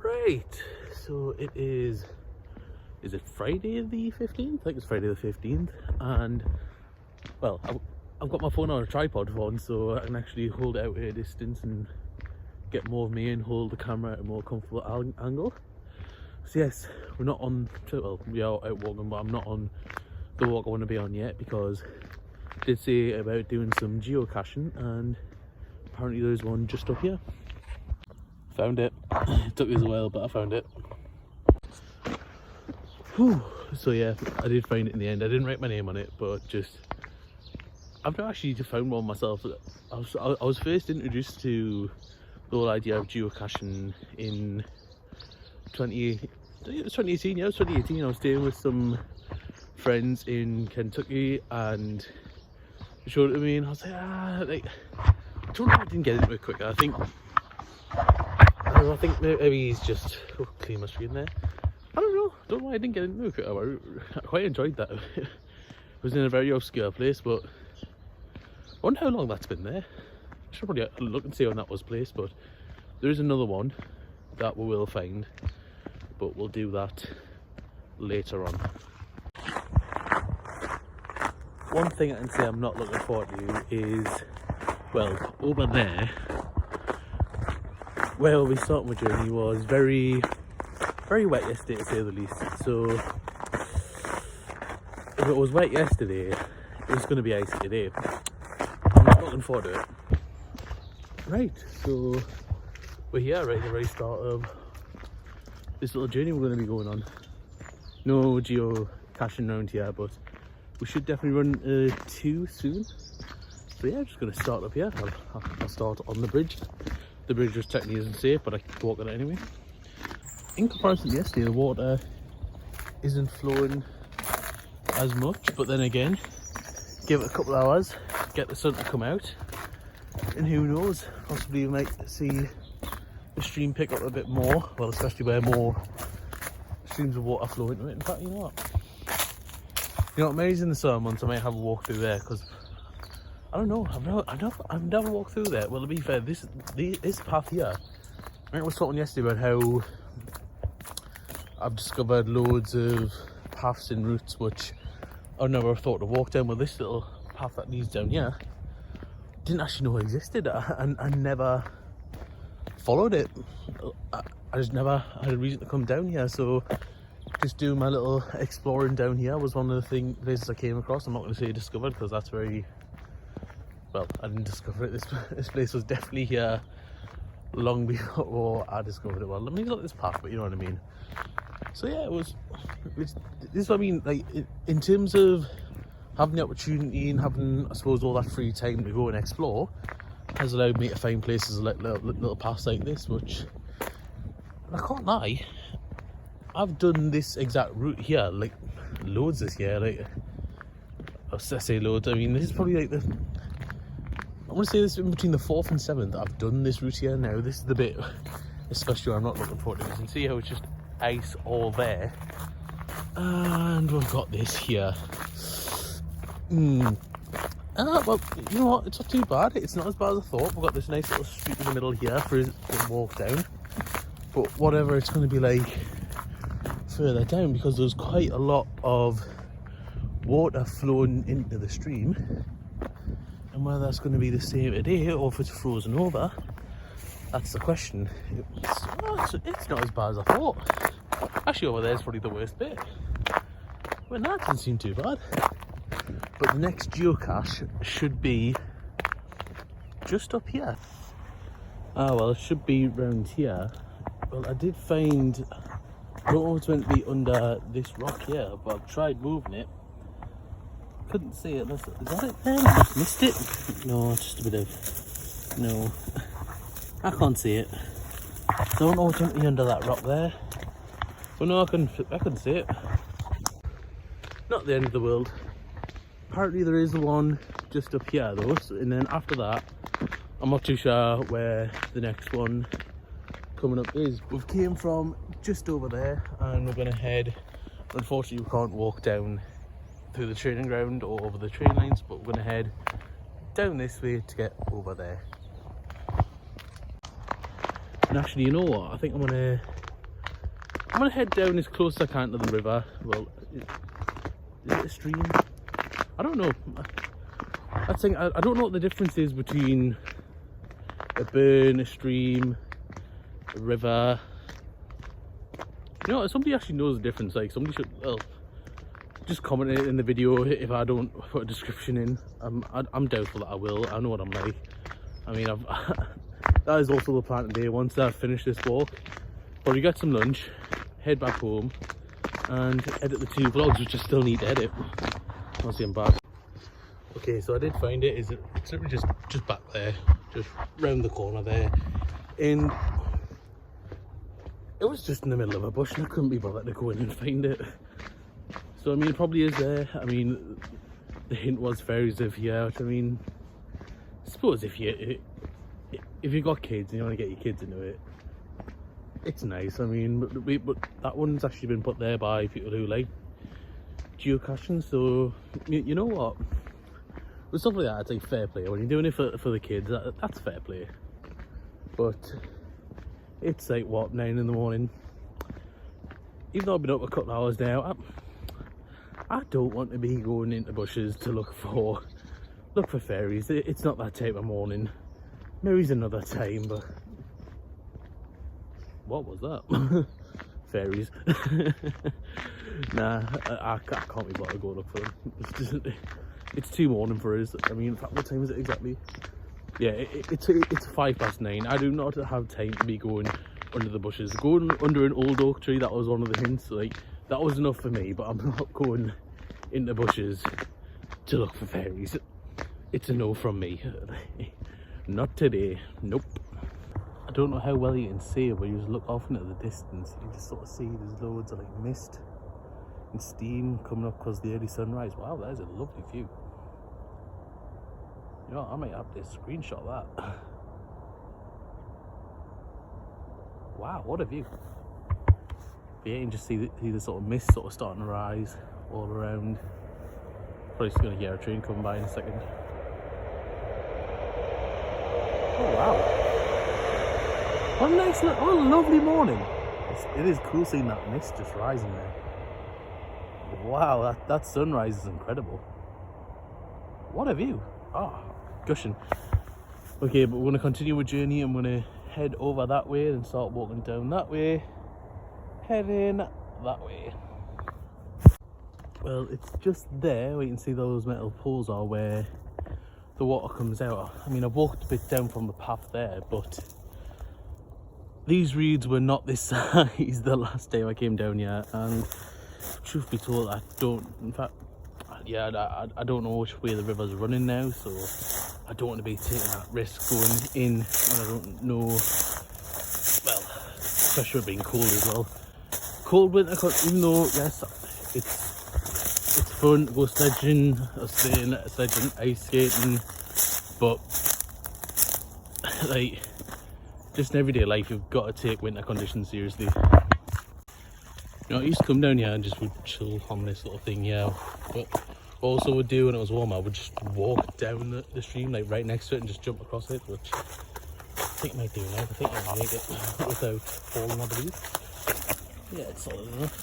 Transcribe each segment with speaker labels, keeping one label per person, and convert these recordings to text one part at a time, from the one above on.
Speaker 1: Right, so is it Friday the 15th? I think it's Friday the 15th, and well, I've got my phone on a tripod phone, so I can actually hold it out at a distance and get more of me and hold the camera at a more comfortable angle. So yes, we're not on, well, we are out walking, but I'm not on the walk I want to be on yet, because I did say about doing some geocaching, and apparently there's one just up here. Found it. It took us a while, but I found it. Whew. So yeah, I did find it in the end. I didn't write my name on it, but I've not actually found one myself. I was first introduced to the whole idea of geocaching in 2018. Yeah, it was 2018. I was staying with some friends in Kentucky, and they showed it to me, and I was like, I don't know, I didn't get into it quicker. I think maybe he's just clean my screen there. I don't know why I didn't get into it. I quite enjoyed that. It was in a very obscure place, but I wonder how long that's been there. I should probably look and see when that was placed, but there is another one that we will find, but we'll do that later on. One thing I can say I'm not looking forward to is, well, over there where we started my journey was very wet yesterday, to say the least. So if it was wet yesterday, it was going to be icy today. I'm not looking forward to it. Right, so we're here right at the very start of this little journey we're going to be going on. No geocaching around here, but we should definitely run 2 soon. So yeah, I'm just going to start up here. I'll start on the bridge. The bridge just technically isn't safe, but I can walk on it anyway. In comparison to yesterday, the water isn't flowing as much, but then again, give it a couple of hours, get the sun to come out, and who knows, possibly you might see the stream pick up a bit more, well, especially where more streams of water flow into it. In fact, you know what, maybe in the summer months I might have a walk through there, because I don't know, I've never walked through there. Well, to be fair, this path here, I was talking yesterday about how I've discovered loads of paths and routes which I never thought to walk down. Well, this little path that leads down here, didn't actually know existed, and I never followed it. I just never had a reason to come down here, so just doing my little exploring down here was one of the places I came across. I'm not going to say discovered, because that's very, well, I didn't discover it. This place was definitely here long before I discovered it. Well, let me look at this path, but you know what I mean. So yeah, this is what I mean, like, in terms of having the opportunity and having, I suppose, all that free time to go and explore, has allowed me to find places like little paths like this, which, I can't lie, I've done this exact route here like loads this year. Like, I say loads, I mean, this is probably like I want to say this is in between the 4th and 7th I've done this route here. Now this is the bit especially I'm not looking forward to. You can see how it's just ice all there, and we've got this here. Well, you know what, it's not too bad. It's not as bad as I thought. We've got this nice little street in the middle here for us to walk down, but whatever it's going to be like further down, because there's quite a lot of water flowing into the stream, and whether that's going to be the same today or if it's frozen over, that's the question. It's not as bad as I thought. Actually, over there is probably the worst bit. Well, that doesn't seem too bad. But the next geocache should be just up here. Well, it should be round here. Well, I did find, I don't know if it's meant to be under this rock here, but I've tried moving it. Couldn't see it. Is that it there? I just missed it. No, it's just a bit of, no. I can't see it. Don't know what's under that rock there. But no, I can see it. Not the end of the world. Apparently there is one just up here though, and then after that, I'm not too sure where the next one coming up is. We've came from just over there, and we're gonna head, unfortunately we can't walk down through the training ground or over the train lines, but we're gonna head down this way to get over there. And actually, you know what, I think I'm gonna I'm gonna head down as close as I can to the river. Well, is it a stream? I don't know. I think I don't know what the difference is between a burn, a stream, a river. You know, somebody actually knows the difference. Like, somebody should, well, just comment it in the video if I don't put a description in. I'm doubtful that I will. I know what I'm like. I mean, that is also the plan today. Once I've finished this walk, probably get some lunch, head back home, and edit the 2 vlogs, which I still need to edit. Once I'm back. Okay, so I did find it. It's literally just back there, just round the corner there, and it was just in the middle of a bush, and I couldn't be bothered to go in and find it. So I mean, it probably is there. I mean, the hint was fairies live here, which I mean, I suppose if you've got kids and you want to get your kids into it, it's nice. I mean, but that one's actually been put there by people who like geocaching. So you know what? With stuff like that, it's like fair play. When you're doing it for the kids, that's fair play. But it's like what, 9 in the morning. Even though I've been up a couple of hours now, I don't want to be going into bushes to look for fairies. It's not that type of morning. Maybe another time, but what was that? Fairies. Nah, I can't be bothered to go look for them. It's too morning for us. I mean, in fact, what time is it exactly? Yeah, it's 9:05. I do not have time to be going under the bushes. Going under an old oak tree, that was one of the hints. Like, that was enough for me, but I'm not going into bushes to look for fairies. It's a no from me. Not today. Nope. I don't know how well you can see it, but you just look off into the distance. You just sort of see there's loads of like mist and steam coming up because the early sunrise. Wow, that is a lovely view. You know, I might have to screenshot that. Wow, what a view. But yeah, you can just see the sort of mist sort of starting to rise all around. Probably just going to hear a train coming by in a second. Oh wow. What a nice, what a lovely morning. It is cool seeing that mist just rising there. Wow, that sunrise is incredible. What a view. Oh, gushing. Okay, but we're going to continue our journey. I'm going to head over that way and start walking down that way. Heading that way. Well, it's just there where you can see those metal poles are where the water comes out. I mean, I've walked a bit down from the path there, but these reeds were not this size the last time I came down here, and truth be told, I don't, in fact, yeah, I don't know which way the river's running now, so I don't want to be taking that risk going in when I don't know. Well, especially with being cold as well. Cold winter, even though, yes, it's fun to go sledging, sledging, ice skating, but like, just in everyday life, you've got to take winter conditions seriously. You know, I used to come down here and just would chill on this sort of thing, yeah. But also would do when it was warmer, I would just walk down the stream, like right next to it, and just jump across it, which I think I might do now. I think I might make it without falling, I believe. Yeah, it's solid enough.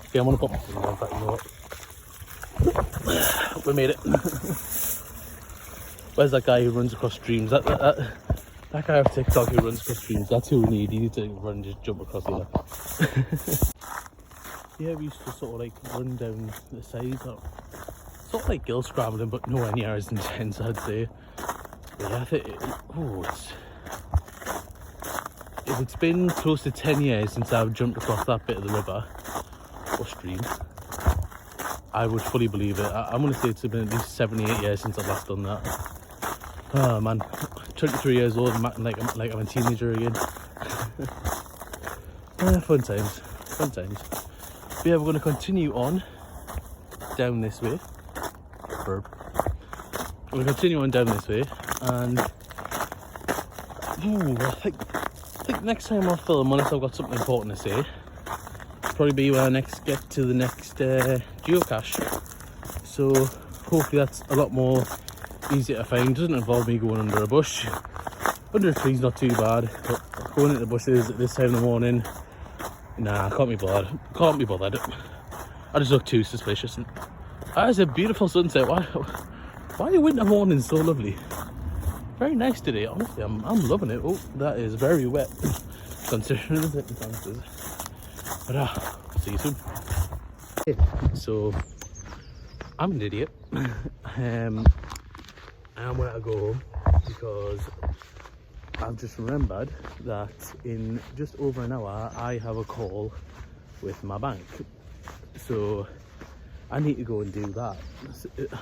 Speaker 1: Okay, I'm gonna put my finger on that, you know what? We made it. Where's that guy who runs across streams? That guy on TikTok who runs across streams, that's who we need. You need to run and just jump across here. Yeah, we used to sort of like run down the sides, sort of like gill scrambling, but nowhere near as intense, I'd say. But yeah, I think if it's been close to 10 years since I've jumped across that bit of the river or stream, I would fully believe it. I'm going to say it's been at least 78 years since I've last done that. Oh man, 23 years old, like I'm a teenager again. Fun times, fun times. But yeah, we're going to continue on down this way. We're going to continue on down this way, and I think next time I'll film, unless I've got something important to say, probably be when I next get to the next geocache. So hopefully that's a lot more easier to find. Doesn't involve me going under a bush. Under a tree's not too bad, but going into bushes at this time of the morning, Nah, I can't be bothered. Can't be bothered. I just look too suspicious. And it's a beautiful sunset. Why are winter mornings so lovely? Very nice today. Honestly, I'm loving it. Oh, that is very wet considering the circumstances. But see you soon. So I'm an idiot. I'm gonna go home because I've just remembered that in just over an hour I have a call with my bank, so I need to go and do that.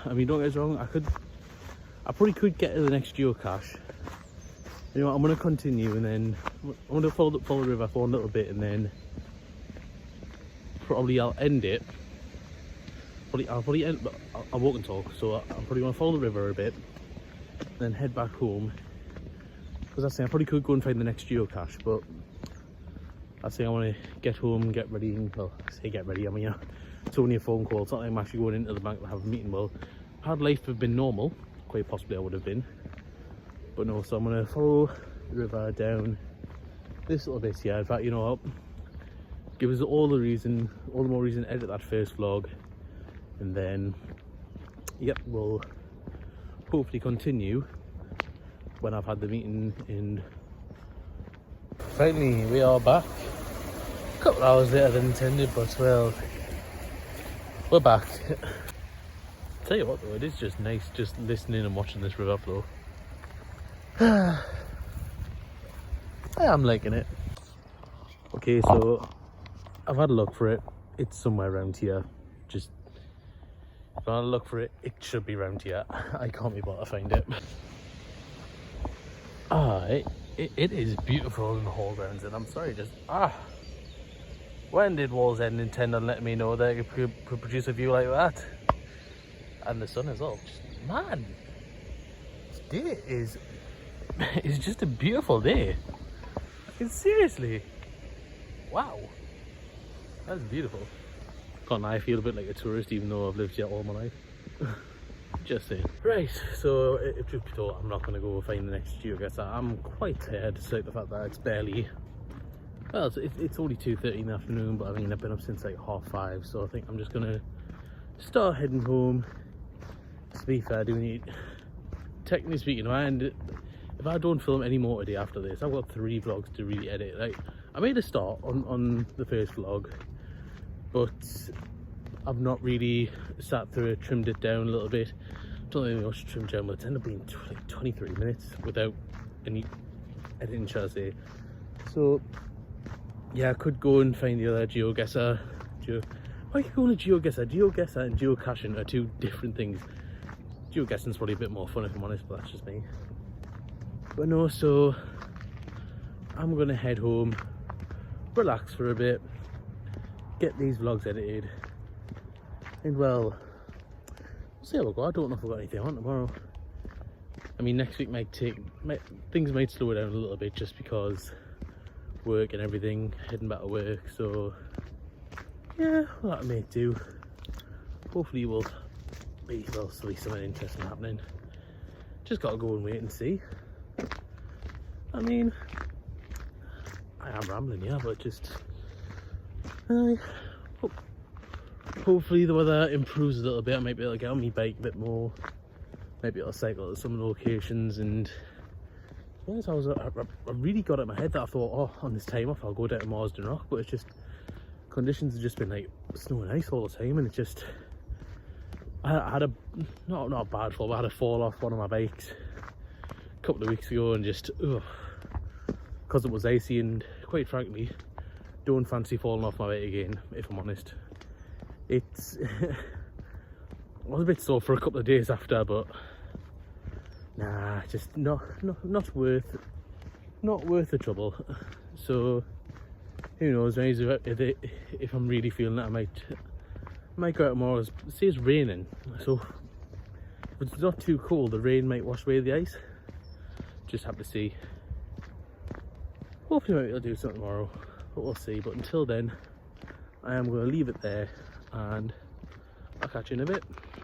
Speaker 1: I mean, don't get us wrong, I probably could get to the next geocache. You know what, I'm going to continue, and then I'm going to follow the river for a little bit, and then probably I'll end it. I'll probably end, but I'll walk and talk, so I'm probably going to follow the river a bit, then head back home. Because I say I probably could go and find the next geocache, but I say I want to get home, get ready, and well, I say get ready. I mean, it's only a phone call. It's not like I'm actually going into the bank to have a meeting. Well, had life have been normal, quite possibly I would have been, but no. So I'm going to follow the river down this little bit here. In fact, you know what? Give us all the more reason to edit that first vlog, and then yep, we'll hopefully continue when I've had the meeting. In finally we are back a couple of hours later than intended, but well, we're back. Tell you what though, it is just nice just listening and watching this river flow. I am liking it. Okay, so I've had a look for it. It's somewhere around here. Just if I had a look for it, it should be around here. I can't be bothered to find it. It is beautiful in the whole grounds, and I'm sorry, just when did Wall's End intend on letting me know that it could produce a view like that? And the sun is up. Man, this day is just a beautiful day. I mean, seriously, wow, that's beautiful. Can't lie, I feel a bit like a tourist even though I've lived here all my life. Just saying. Right, so if truth be told, I'm not going to go find the next geocache. I'm quite tired, despite the fact that it's barely, well, it's only 2:30 in the afternoon, but I mean, I've been up since like 5:30, so I think I'm just going to start heading home. To be fair, technically speaking, if I don't film any more today after this, I've got 3 vlogs to really edit. Like, I made a start on the first vlog, but I've not really sat through it, trimmed it down a little bit. Don't think much trimmed down, but it's ended up being like 23 minutes without any editing, shall I say. So yeah, I could go and find the other geoguesser. Why are you going to geoguesser? Geoguesser and geocaching are 2 different things. Geoguessing's probably a bit more fun if I'm honest, but that's just me. But no, so I'm gonna head home, relax for a bit, get these vlogs edited, and well, we'll see how we go. I don't know if I've got anything on tomorrow. I mean, next week things might slow down a little bit just because work and everything, heading back to work. So yeah, well, that may do. Hopefully we'll see something interesting happening. Just gotta go and wait and see. I mean, I am rambling, yeah, but just hopefully the weather improves a little bit. I might be able to get on my bike a bit more. Maybe I'll cycle to some locations. And yes, I really got it in my head that I thought, oh, on this time off I'll go down to Marsden Rock, but it's just conditions have just been like snow and ice all the time, and it just I had not a bad fall, but I had a fall off one of my bikes a couple of weeks ago, and just because it was icy, and quite frankly don't fancy falling off my bike again, if I'm honest. It's I was a bit sore for a couple of days after, but nah, just not worth the trouble. So who knows, maybe if I'm really feeling it, I might go out tomorrow. It says raining, so if it's not too cold, the rain might wash away the ice. Just have to see. Hopefully maybe I'll do something tomorrow, but we'll see. But until then, I am going to leave it there, and I'll catch you in a bit.